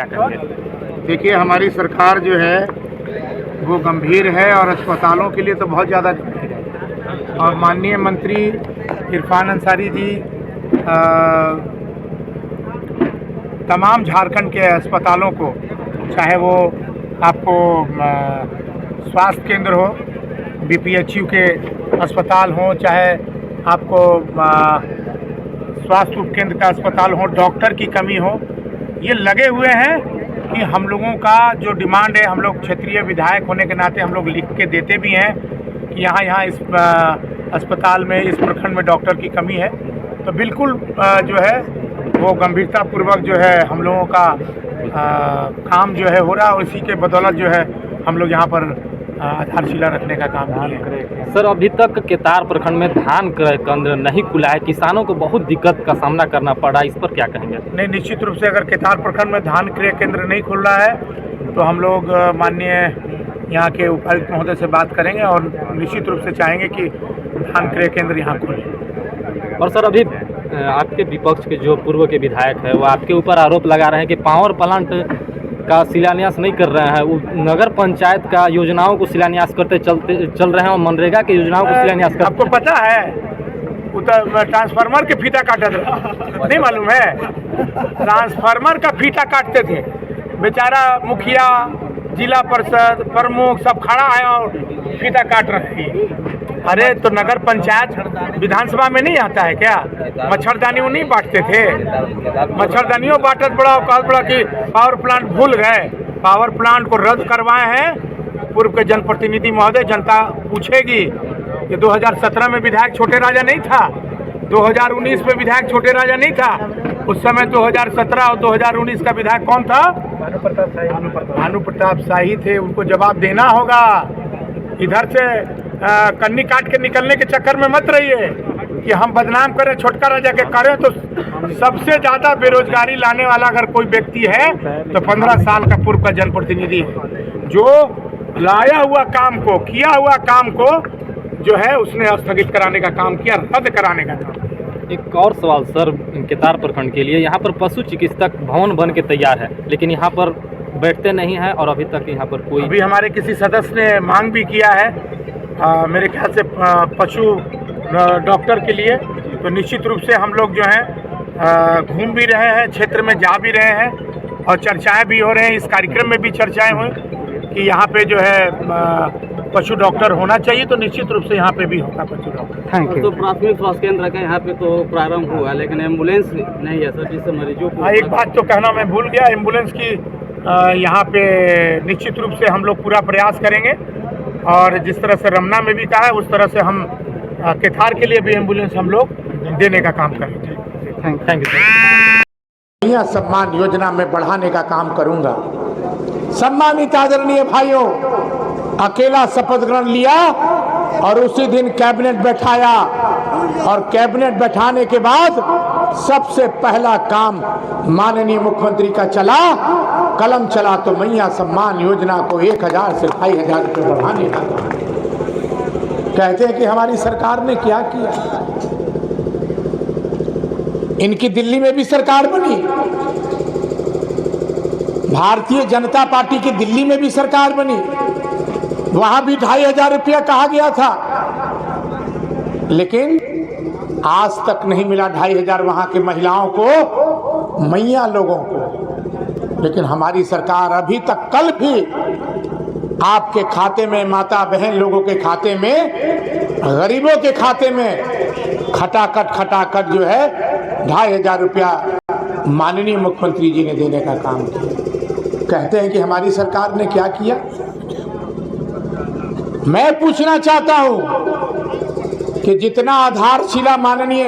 क्या कहेंगे? देखिए, हमारी सरकार जो है वो गंभीर है और अस्पतालों के लिए तो बहुत ज़्यादा गंभीर है। और माननीय मंत्री इरफान अंसारी जी तमाम झारखंड के अस्पतालों को, चाहे वो आपको स्वास्थ्य केंद्र हो, बीपीएचयू के अस्पताल हो, चाहे आपको स्वास्थ्य उपकेंद्र का अस्पताल हो, डॉक्टर की कमी हो, ये लगे हुए हैं कि हम लोगों का जो डिमांड है, हम लोग क्षेत्रीय विधायक होने के नाते हम लोग लिख के देते भी हैं कि यहाँ इस अस्पताल में, इस प्रखंड में डॉक्टर की कमी है। तो बिल्कुल जो है वो गंभीरतापूर्वक जो है हम लोगों का काम जो है हो रहा है, और इसी के बदौलत जो है हम लोग यहाँ पर आधारशिला रखने का काम किए। सर, अभी तक केतार प्रखंड में धान क्रय केंद्र नहीं खुला है, किसानों को बहुत दिक्कत का सामना करना पड़ा, इस पर क्या कहेंगे? नहीं, निश्चित रूप से अगर केतार प्रखंड में धान क्रय केंद्र नहीं खुल रहा है तो हम लोग माननीय यहाँ के उपायुक्त महोदय से बात करेंगे और निश्चित रूप से चाहेंगे कि धान क्रय केंद्र यहाँ खुले। और सर, अभी आपके विपक्ष के जो पूर्व के विधायक है वो आपके ऊपर आरोप लगा रहे हैं कि पावर प्लांट का शिलान्यास नहीं कर रहे हैं, वो नगर पंचायत का योजनाओं को शिलान्यास करते चल रहे हैं और मनरेगा की योजनाओं को शिलान्यास करते। आपको पता है ट्रांसफार्मर के फीता काटा था, नहीं मालूम है? ट्रांसफार्मर का फीता काटते थे, बेचारा मुखिया, जिला परिषद प्रमुख सब खड़ा है और फीता काट रही है। अरे तो नगर पंचायत विधानसभा में नहीं आता है क्या? मच्छरदानियों नहीं बांटते थे? मच्छरदानियों बांटत बड़ा औकात बड़ा कि पावर प्लांट भूल गए। पावर प्लांट को रद्द करवाए हैं पूर्व के जनप्रतिनिधि महोदय। जनता पूछेगी कि 2017 में विधायक छोटे राजा नहीं था, 2019 में विधायक छोटे राजा नहीं था, उस समय 2017 और 2019 का विधायक कौन था? भानु प्रताप शाही थे। उनको जवाब देना होगा। इधर से कन्नी काट के निकलने के चक्कर में मत रहिए कि हम बदनाम करें, छोटका राजा के करें। तो सबसे ज़्यादा बेरोजगारी लाने वाला अगर कोई व्यक्ति है तो 15 साल का पूर्व का जनप्रतिनिधि है, जो लाया हुआ काम को, किया हुआ काम को जो है उसने स्थगित कराने का काम किया, रद्द कराने का काम। एक और सवाल सर, केतार प्रखंड के लिए, यहाँ पर पशु चिकित्सक भवन बन के तैयार है, लेकिन यहाँ पर बैठते नहीं हैं और अभी तक यहाँ पर कोई। अभी हमारे किसी सदस्य ने मांग भी किया है मेरे ख्याल से पशु डॉक्टर के लिए। तो निश्चित रूप से हम लोग जो हैं घूम भी रहे हैं, क्षेत्र में जा भी रहे हैं और चर्चाएं भी हो रहे हैं। इस कार्यक्रम में भी चर्चाएं हुई कि यहाँ पे जो है पशु डॉक्टर होना चाहिए, तो निश्चित रूप से यहाँ पे भी होगा पशु डॉक्टर। Thank you. तो प्राथमिक स्वास्थ्य केंद्र का यहाँ पे तो प्रारंभ हुआ, लेकिन एम्बुलेंस नहीं है सर, जिससे मरीजों को। एक बात तो कहना मैं भूल गया, एम्बुलेंस की यहाँ पे निश्चित रूप से हम लोग पूरा प्रयास करेंगे और जिस तरह से रमना में भी कहा है उस तरह से हम केतार के लिए भी एम्बुलेंस हम लोग देने का काम करेंगे। Thank you sir. यह सम्मान योजना में बढ़ाने का काम करूंगा। सम्मानित आदरणीय भाइयों, अकेला शपथ ग्रहण लिया और उसी दिन कैबिनेट बैठाया और कैबिनेट बैठाने के बाद सबसे पहला काम माननीय मुख्यमंत्री का चला, कलम चला तो मैया सम्मान योजना को 1000 से 2500 रुपये बढ़ाने का काम। कहते हैं कि हमारी सरकार ने क्या किया। इनकी दिल्ली में भी सरकार बनी, भारतीय जनता पार्टी की दिल्ली में भी सरकार बनी, वहां भी 2500 रुपया कहा गया था, लेकिन आज तक नहीं मिला 2500 वहां की महिलाओं को, मैया लोगों को। लेकिन हमारी सरकार अभी तक, कल भी आपके खाते में, माता बहन लोगों के खाते में, गरीबों के खाते में खटाखट जो है 2500 रुपया माननीय मुख्यमंत्री जी ने देने का काम किया। कहते हैं कि हमारी सरकार ने क्या किया। मैं पूछना चाहता हूं कि जितना आधारशिला माननीय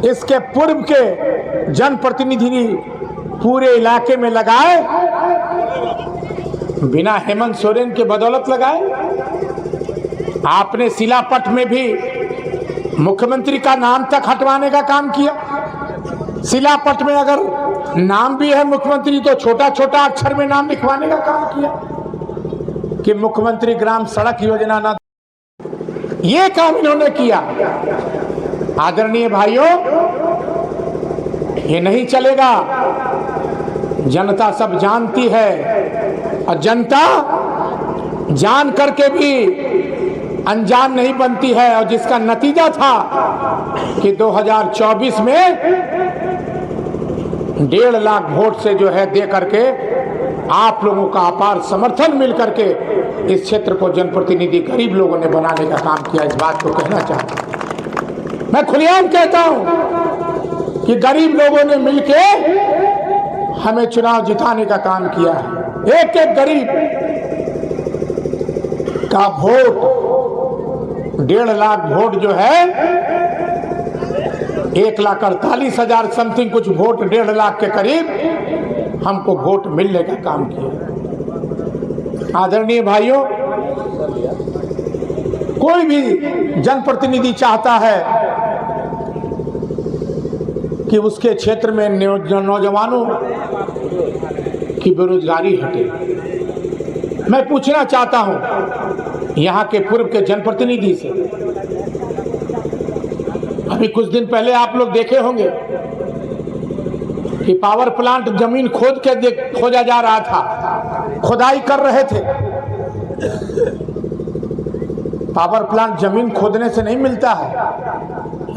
इसके पूर्व के जनप्रतिनिधि पूरे इलाके में लगाए, बिना हेमंत सोरेन के बदौलत लगाए। आपने शिलापट में भी मुख्यमंत्री का नाम तक हटवाने का काम किया। शिलापट में अगर नाम भी है मुख्यमंत्री तो छोटा छोटा अक्षर में नाम लिखवाने का काम किया कि मुख्यमंत्री ग्राम सड़क योजना ना, ये काम इन्होंने किया। आदरणीय भाइयों, ये नहीं चलेगा। जनता सब जानती है, और जनता जान करके भी अनजान नहीं बनती है। और जिसका नतीजा था कि 2024 में 1.5 लाख वोट से जो है दे करके आप लोगों का अपार समर्थन मिल करके इस क्षेत्र को जनप्रतिनिधि गरीब लोगों ने बनाने का काम किया। इस बात को कहना चाहता हूं। मैं खुलेआम कहता हूं कि गरीब लोगों ने मिलके हमें चुनाव जिताने का काम किया है। एक एक गरीब का वोट 1.5 लाख वोट जो है 1,48,000 समथिंग कुछ वोट 1.5 लाख के करीब हमको वोट मिलने का काम किया। आदरणीय भाइयों, कोई भी जनप्रतिनिधि चाहता है कि उसके क्षेत्र में नौजवानों की बेरोजगारी हटे। मैं पूछना चाहता हूं यहां के पूर्व के जनप्रतिनिधि से, अभी कुछ दिन पहले आप लोग देखे होंगे कि पावर प्लांट जमीन खोद के खोजा जा रहा था, खुदाई कर रहे थे। पावर प्लांट जमीन खोदने से नहीं मिलता है,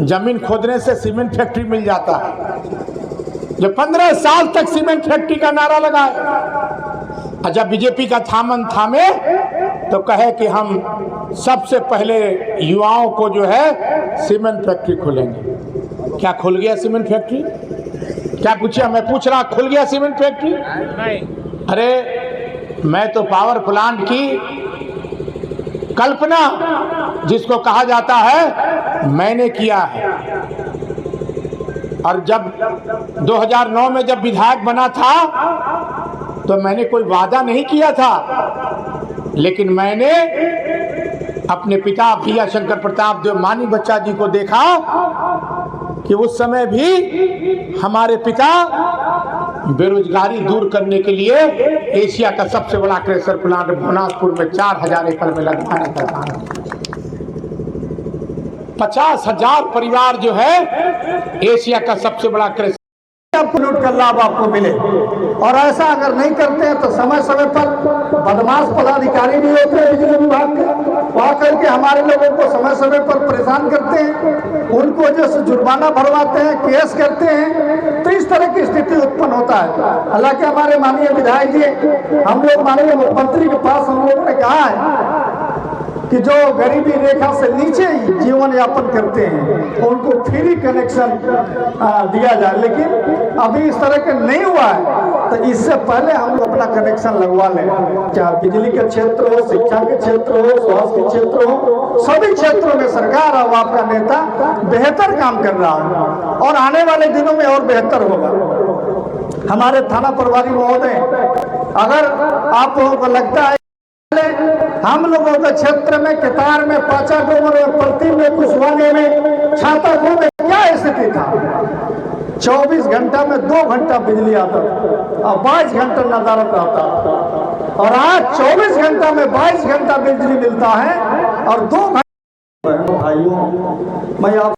जमीन खोदने से सीमेंट फैक्ट्री मिल जाता है। जो 15 साल तक सीमेंट फैक्ट्री का नारा लगाए, जब बीजेपी का थामन थामे तो कहे कि हम सबसे पहले युवाओं को जो है सीमेंट फैक्ट्री खोलेंगे। क्या खुल गया सीमेंट फैक्ट्री? क्या पूछा? मैं पूछ रहा, खुल गया सीमेंट फैक्ट्री? अरे मैं तो पावर प्लांट की कल्पना जिसको कहा जाता है मैंने किया है। और जब 2009 में जब विधायक बना था तो मैंने कोई वादा नहीं किया था, लेकिन मैंने अपने पिता भैया शंकर प्रताप देव मानी बच्चा जी को देखा कि उस समय भी हमारे पिता बेरोजगारी दूर करने के लिए एशिया का सबसे बड़ा क्रेशर प्लांट भुवनाथपुर में 4000 एकड़ में लगवाने का काम किया। 50,000 परिवार जो है एशिया का सबसे बड़ा क्रेशर प्लॉट का लाभ आपको मिले। और ऐसा अगर नहीं करते हैं तो समय समय पर बदमाश पदाधिकारी भी होते हैं बिजली विभाग के, वहाँ करके हमारे लोगों को समय समय पर परेशान करते हैं, उनको वजह से जुर्माना भरवाते हैं, केस करते हैं, तो इस तरह की स्थिति उत्पन्न होता है। हालांकि हमारे माननीय विधायक जी, हम लोग माननीय मुख्यमंत्री के पास हम लोगों ने कहा है कि जो गरीबी रेखा से नीचे जीवन यापन करते हैं उनको फ्री कनेक्शन दिया जाए, लेकिन अभी इस तरह के नहीं हुआ है। तो इससे पहले हम लोग अपना कनेक्शन लगवा लें, चाहे बिजली के क्षेत्र हो, शिक्षा के क्षेत्र हो, स्वास्थ्य के क्षेत्र हो, सभी क्षेत्रों में सरकार और आपका नेता बेहतर काम कर रहा है और आने वाले दिनों में और बेहतर होगा। हमारे थाना प्रभारी महोदय, अगर आप लोगों को लगता है हम लोगों के क्षेत्र में केतार में, पाचा डोंगर में, प्रति में, कुशवानी में, छातापुर में क्या स्थिति था? 24 घंटा में 2 घंटा बिजली आता था और 22 घंटा नदारत रहता था, और आज 24 घंटा में 22 घंटा बिजली मिलता है और 2 घंटा। भाइयों, मैं आप